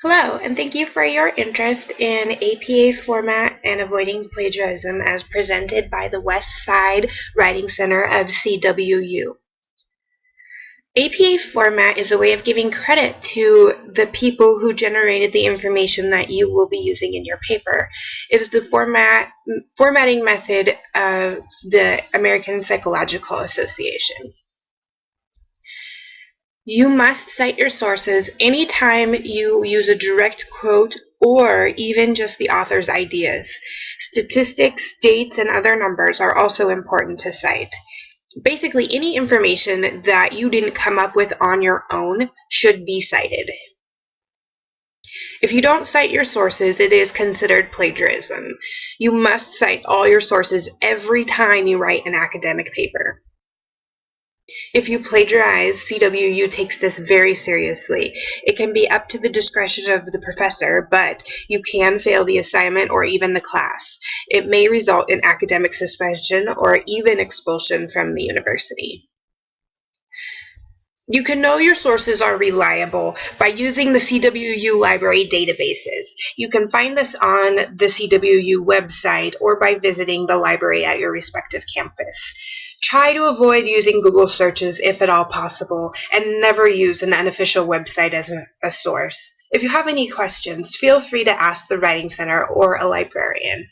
Hello, and thank you for your interest in APA format and avoiding plagiarism as presented by the West Side Writing Center of CWU. APA format is a way of giving credit to the people who generated the information that you will be using in your paper. It is the formatting method of the American Psychological Association. You must cite your sources anytime you use a direct quote or even just the author's ideas. Statistics, dates, and other numbers are also important to cite. Basically, any information that you didn't come up with on your own should be cited. If you don't cite your sources, it is considered plagiarism. You must cite all your sources every time you write an academic paper. If you plagiarize, CWU takes this very seriously. It can be up to the discretion of the professor, but you can fail the assignment or even the class. It may result in academic suspension or even expulsion from the university. You can know your sources are reliable by using the CWU library databases. You can find this on the CWU website or by visiting the library at your respective campus. Try to avoid using Google searches if at all possible, and never use an unofficial website as a source. If you have any questions, feel free to ask the Writing Center or a librarian.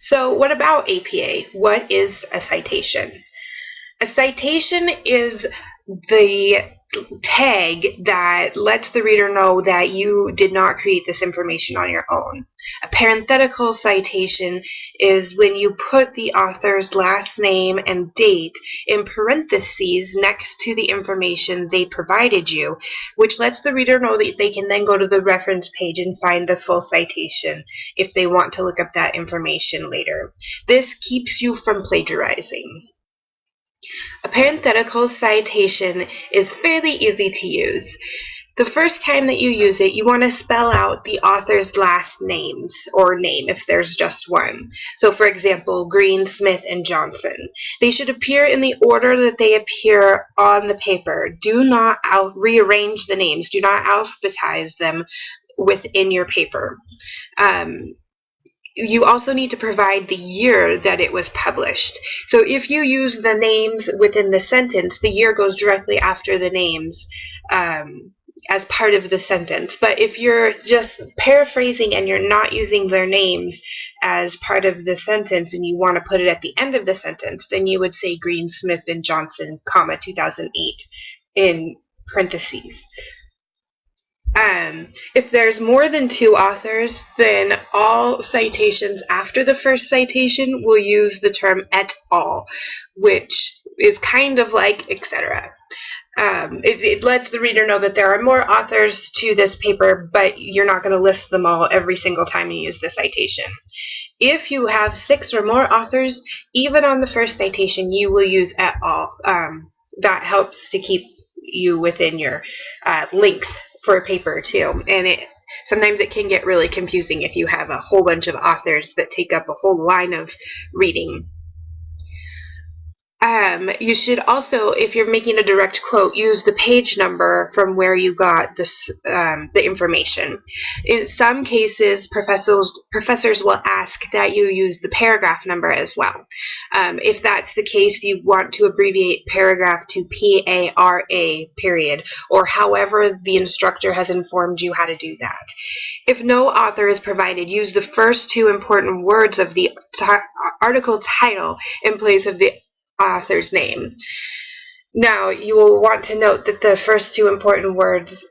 So what about APA? What is a citation? A citation is the tag that lets the reader know that you did not create this information on your own. A parenthetical citation is when you put the author's last name and date in parentheses next to the information they provided you, which lets the reader know that they can then go to the reference page and find the full citation if they want to look up that information later. This keeps you from plagiarizing. A parenthetical citation is fairly easy to use. The first time that you use it, you want to spell out the author's last names, or name if there's just one. So for example, Green, Smith, and Johnson. They should appear in the order that they appear on the paper. Do not rearrange the names. Do not alphabetize them within your paper. You also need to provide the year that it was published. So if you use the names within the sentence, the year goes directly after the names as part of the sentence. But if you're just paraphrasing and you're not using their names as part of the sentence and you want to put it at the end of the sentence, then you would say Green, Smith, and Johnson, 2008 in parentheses. If there's more than two authors, then all citations after the first citation will use the term et al., which is kind of like etc. It lets the reader know that there are more authors to this paper, but you're not going to list them all every single time you use the citation. If you have 6 or more authors, even on the first citation, you will use et al. That helps to keep you within your length for a paper too, and sometimes it can get really confusing if you have a whole bunch of authors that take up a whole line of reading. You should also, if you're making a direct quote, use the page number from where you got this, the information. In some cases, professors will ask that you use the paragraph number as well. If that's the case, you want to abbreviate paragraph to PARA, period, or however the instructor has informed you how to do that. If no author is provided, use the first 2 important words of the article title in place of the author's name. Now, you will want to note that the first 2 important words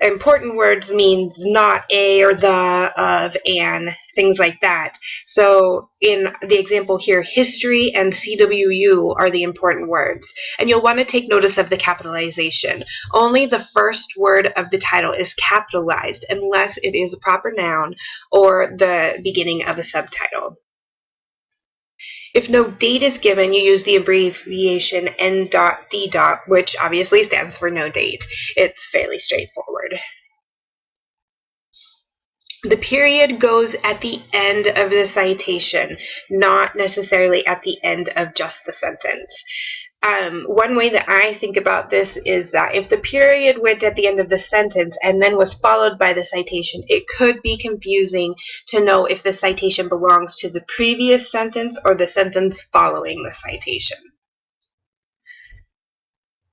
means not a or the, of, an, things like that. So in the example here, history and CWU are the important words. And you'll want to take notice of the capitalization. Only the first word of the title is capitalized unless it is a proper noun or the beginning of a subtitle. If no date is given, you use the abbreviation N.D., which obviously stands for no date. It's fairly straightforward. The period goes at the end of the citation, not necessarily at the end of just the sentence. One way that I think about this is that if the period went at the end of the sentence and then was followed by the citation, it could be confusing to know if the citation belongs to the previous sentence or the sentence following the citation.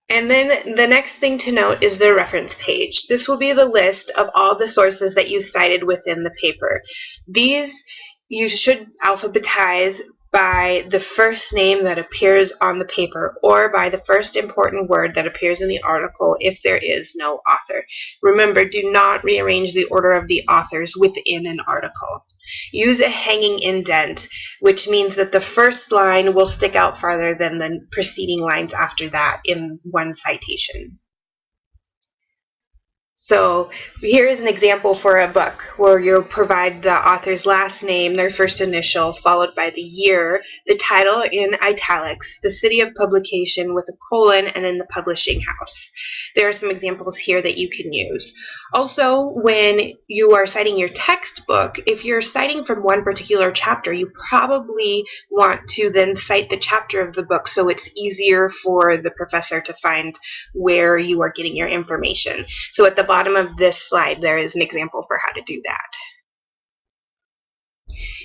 And then the next thing to note is the reference page. This will be the list of all the sources that you cited within the paper. These you should alphabetize by the first name that appears on the paper or by the first important word that appears in the article if there is no author. Remember, do not rearrange the order of the authors within an article. Use a hanging indent, which means that the first line will stick out farther than the preceding lines after that in one citation. So here is an example for a book where you'll provide the author's last name, their first initial, followed by the year, the title in italics, the city of publication with a colon, and then the publishing house. There are some examples here that you can use. Also, when you are citing your textbook, if you're citing from one particular chapter, you probably want to then cite the chapter of the book so it's easier for the professor to find where you are getting your information. So at the bottom of this slide, there is an example for how to do that.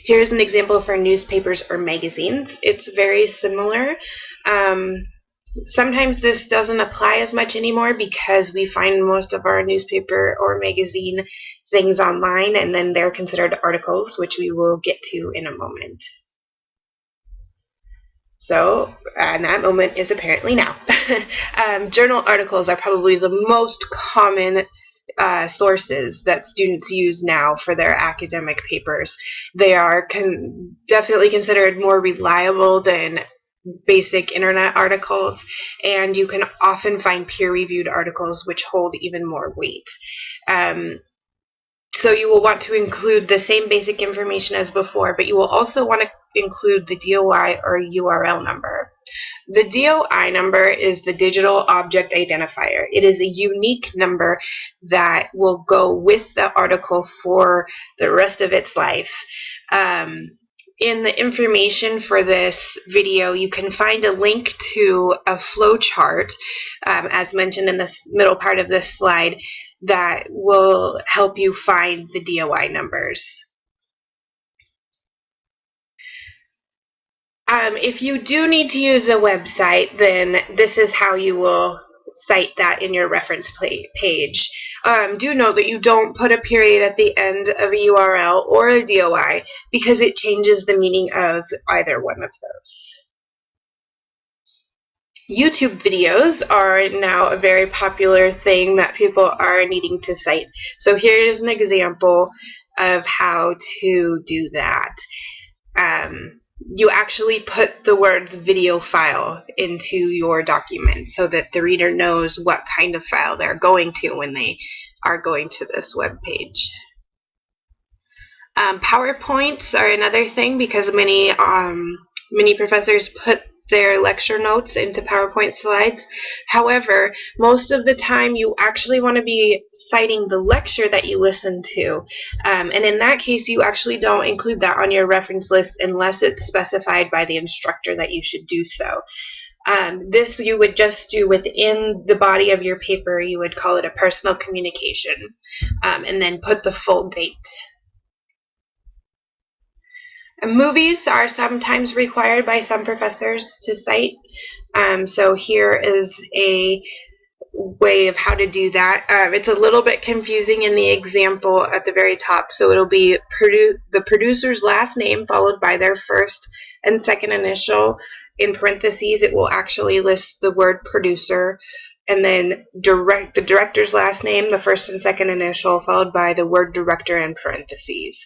Here's an example for newspapers or magazines. It's very similar. Sometimes this doesn't apply as much anymore because we find most of our newspaper or magazine things online, and then they're considered articles, which we will get to in a moment. So, and that moment is apparently now. Journal articles are probably the most common sources that students use now for their academic papers. They are definitely considered more reliable than basic internet articles, and you can often find peer-reviewed articles which hold even more weight. So you will want to include the same basic information as before, but you will also want to include the DOI or URL number. The DOI number is the Digital Object Identifier. It is a unique number that will go with the article for the rest of its life. In the information for this video, you can find a link to a flowchart, as mentioned in this middle part of this slide, that will help you find the DOI numbers. If you do need to use a website, then this is how you will cite that in your reference page. Do note that you don't put a period at the end of a URL or a DOI because it changes the meaning of either one of those. YouTube videos are now a very popular thing that people are needing to cite. So here is an example of how to do that. You actually put the words video file into your document so that the reader knows what kind of file they're going to when they are going to this web page. PowerPoints are another thing because many professors put their lecture notes into PowerPoint slides. However, most of the time you actually want to be citing the lecture that you listened to. And in that case, you actually don't include that on your reference list unless it's specified by the instructor that you should do so. This you would just do within the body of your paper. You would call it a personal communication, and then put the full date. Movies are sometimes required by some professors to cite. So here is a way of how to do that. It's a little bit confusing in the example at the very top. So it'll be the producer's last name followed by their first and second initial. In parentheses, it will actually list the word producer. And then the director's last name, the first and second initial, followed by the word director in parentheses.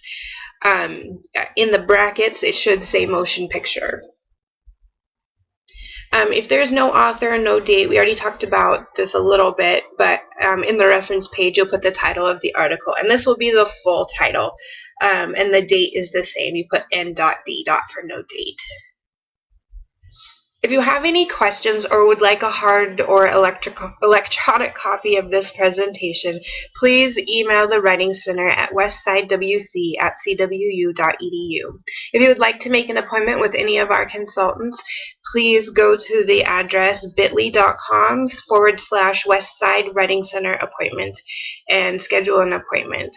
In the brackets, it should say motion picture. If there's no author and no date, we already talked about this a little bit, but in the reference page, you'll put the title of the article, and this will be the full title, and the date is the same. You put N.D. for no date. If you have any questions or would like a hard or electronic copy of this presentation, please email the Writing Center at westsidewc@cwu.edu. If you would like to make an appointment with any of our consultants, please go to the address bit.ly.com/Westside Reading Center appointment and schedule an appointment.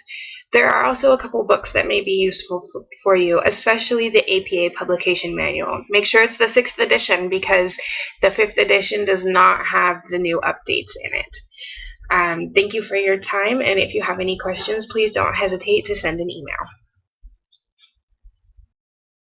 There are also a couple books that may be useful for you, especially the APA Publication Manual. Make sure it's the 6th edition because the 5th edition does not have the new updates in it. Thank you for your time, and if you have any questions, please don't hesitate to send an email.